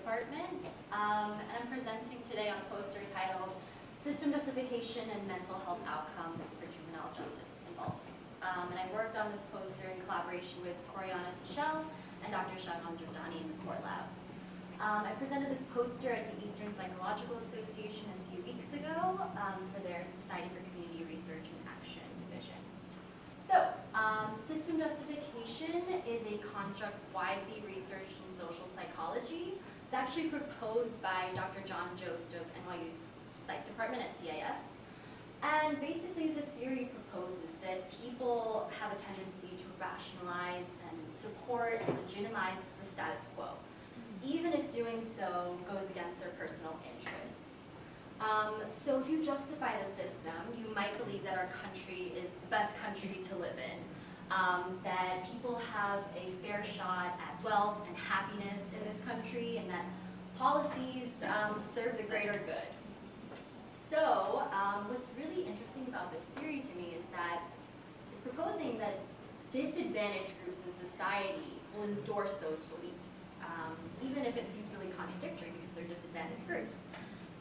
department, and I'm presenting today on a poster titled System Justification and Mental Health Outcomes for Juvenile Justice in Baltimore. And I worked on this poster in collaboration with Oriana Sechel and Dr. Jacqueline in the Court Lab. I presented this poster at the Eastern Psychological Association a few weeks ago for their Society for Community Research and Action division. So, system justification is a construct widely researched in social psychology. It's actually proposed by Dr. John Jost of NYU's Psych department at CIS. And basically the theory proposes that people have a tendency to rationalize and support and legitimize the status quo, even if doing so goes against their personal interests. So if you justify the system, you might believe that our country is the best country to live in, that people have a fair shot at wealth and happiness in this country, and that policies serve the greater good. So what's really interesting about this theory to me is that it's proposing that disadvantaged groups in society will endorse those beliefs, even if it seems really contradictory because they're disadvantaged groups.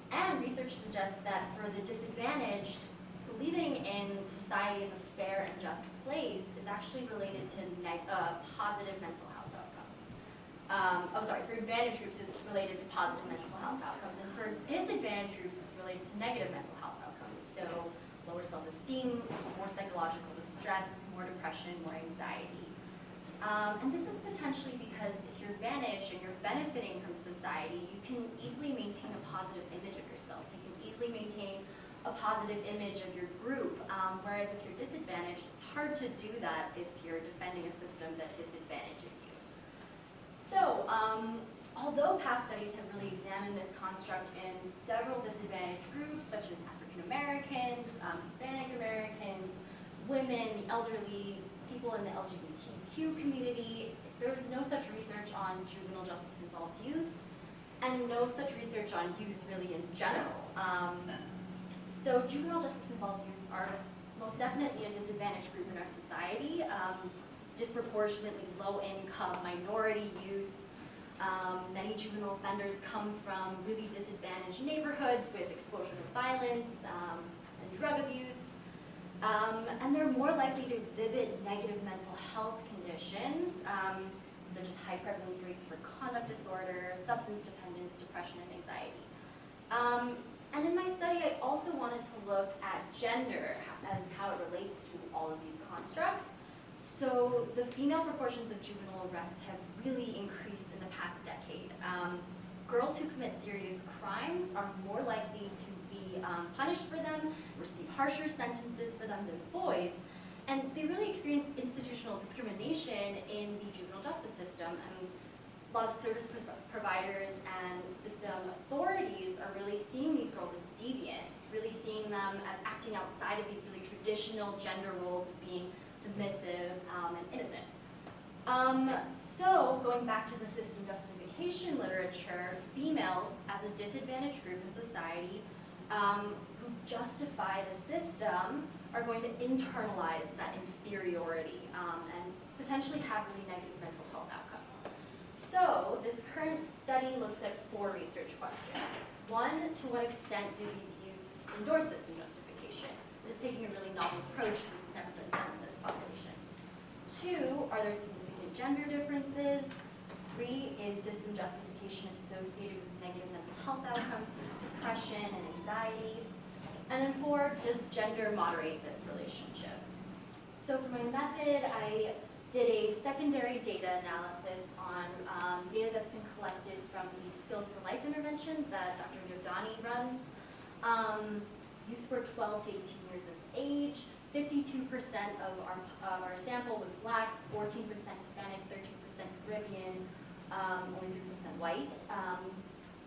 And research suggests that for the disadvantaged, believing in society as a fair and just place is actually related to positive mental health outcomes. For advantaged groups, it's related to positive mental health outcomes. And for disadvantaged groups, it's related to negative mental health outcomes. So lower self-esteem, more psychological distress, more depression, more anxiety. And this is potentially because if you're advantaged and you're benefiting from society, you can easily maintain a positive image of yourself. You can easily maintain a positive image of your group, whereas if you're disadvantaged, it's hard to do that if you're defending a system that disadvantages you. So, although past studies have really examined this construct in several disadvantaged groups, such as African Americans, Hispanic Americans, women, the elderly, people in the LGBTQ community, there was no such research on juvenile justice-involved youth, and no such research on youth really in general. So juvenile justice-involved youth are most definitely a disadvantaged group in our society, disproportionately low-income minority youth. Many juvenile offenders come from really disadvantaged neighborhoods with exposure to violence and drug abuse. And they're more likely to exhibit negative mental health conditions, such as high prevalence rates for conduct disorders, substance dependence, depression, and anxiety. And in my study, I also wanted to look at gender and how it relates to all of these constructs. So the female proportions of juvenile arrests have really increased in the past decade. Girls who commit serious crimes are more likely to be punished for them, receive harsher sentences for them than boys, and they really experience institutional discrimination in the juvenile justice system. And a lot of service providers and system authorities are really seeing these girls as deviant, really seeing them as acting outside of these really traditional gender roles of being submissive and innocent. So going back to the system justification literature, females as a disadvantaged group in society who justify the system are going to internalize that inferiority and potentially have really negative mental health outcomes. So this current study looks at 4 research questions. 1, to what extent do these youth endorse system justification? This is taking a really novel approach since it's never been done in this population. 2, are there significant gender differences? 3, is system justification associated with negative mental health outcomes such as depression and anxiety? And then 4, does gender moderate this relationship? So for my method, I did a secondary data analysis on data that's been collected from the Skills for Life intervention that Dr. Giordani runs. Youth were 12 to 18 years of age. 52% of our sample was Black, 14% Hispanic, 13% Caribbean, only 3% white.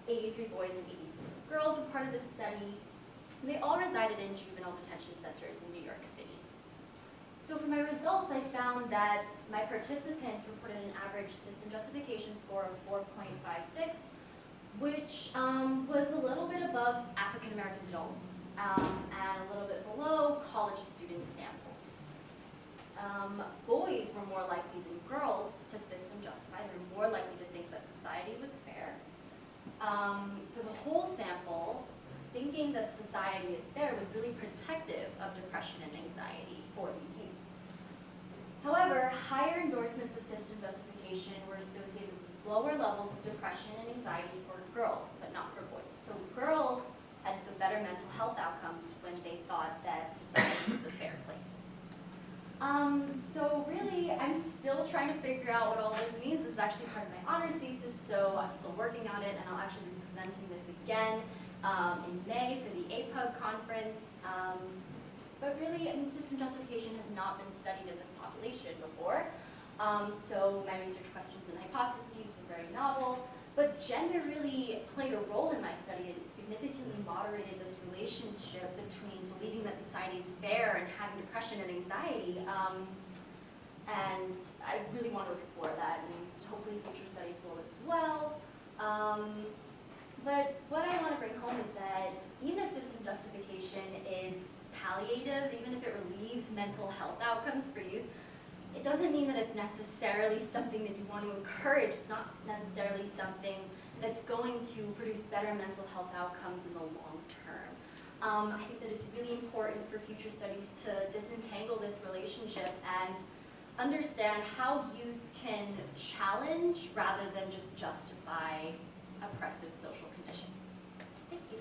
83 boys and 86 girls were part of this study. They all resided in juvenile detention centers in New York City. So for my results, I found that my participants reported an average system justification score of 4.56, which was a little bit above African American adults and a little bit below college student samples. Boys were more likely than girls to system justify. They were more likely to think that society was fair. for the whole sample, thinking that society is fair was really protective of depression and anxiety for these youth. However, higher endorsements of system justification were associated with lower levels of depression and anxiety for girls, but not for boys. So girls had the better mental health outcomes when they thought that society was a fair place. So really, I'm still trying to figure out what all this means. This is actually part of my honors thesis, so I'm still working on it, and I'll actually be presenting this again in May for the APUG conference. But really, system justification has not been studied in this population before. So my research questions and hypotheses were very novel, but gender really played a role in my study. It significantly moderated this relationship between believing that society is fair and having depression and anxiety. And I really want to explore that, and hopefully future studies will as well. But what I want to bring home is that even if system justification is palliative, even if it relieves mental health outcomes for youth, it doesn't mean that it's necessarily something that you want to encourage. It's not necessarily something that's going to produce better mental health outcomes in the long term. I think that it's really important for future studies to disentangle this relationship and understand how youth can challenge rather than just justify oppressive social conditions. Thank you.